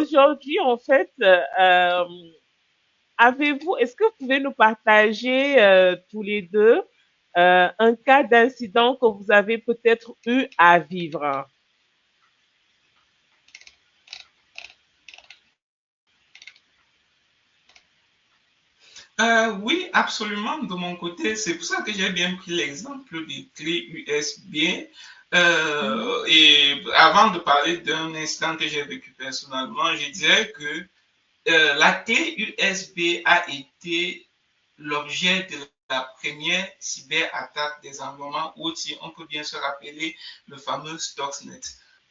aujourd'hui, en fait, est-ce que vous pouvez nous partager tous les deux un cas d'incident que vous avez peut-être eu à vivre? Oui, absolument. De mon côté, c'est pour ça que j'ai bien pris l'exemple des clés USB. Mhm. Et avant de parler d'un incident que j'ai vécu personnellement, je dirais que la clé USB a été l'objet de la première cyberattaque des environnements outils. On peut bien se rappeler le fameux Stuxnet.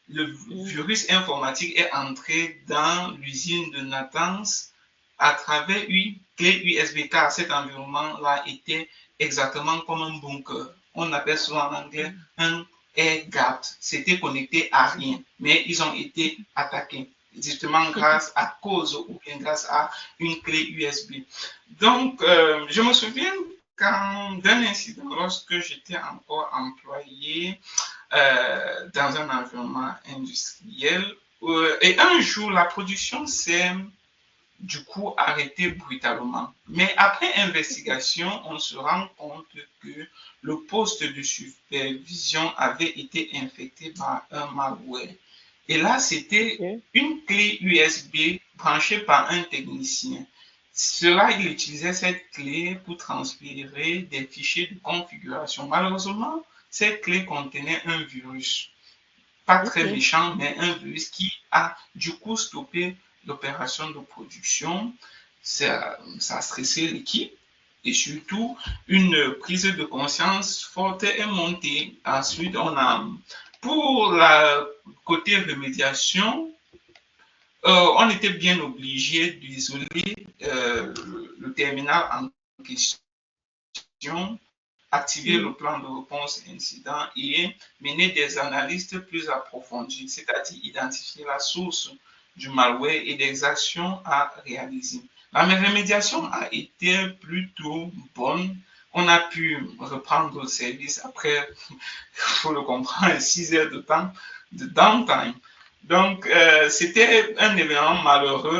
Le Mhm. virus informatique est entré dans l'usine de Natanz à travers une clé USB, car cet environnement-là était exactement comme un bunker. On appelle souvent en anglais un air gap. C'était connecté à rien, mais ils ont été attaqués justement grâce à cause ou bien grâce à une clé USB. Donc, je me souviens d'un incident lorsque j'étais encore employé dans un environnement industriel. Et un jour, la production s'est du coup arrêtée brutalement. Mais après investigation, on se rend compte que le poste de supervision avait été infecté par un malware. Et là, c'était Ok. une clé USB branchée par un technicien. Cela, il utilisait cette clé pour transférer des fichiers de configuration. Malheureusement, cette clé contenait un virus, pas très Ok. méchant, mais un virus qui a du coup stoppé l'opération de production. Ça a stressé l'équipe et surtout une prise de conscience forte est montée. Ensuite, pour la côté remédiation, on était bien obligé d'isoler le terminal en question, activer le Mhm. plan de réponse incident et mener des analyses plus approfondies, c'est-à-dire identifier la source du malware et des actions à réaliser. La remédiation a été plutôt bonne. On a pu reprendre le service après, il faut le comprendre, 6 heures de temps de downtime. Donc, c'était un événement malheureux.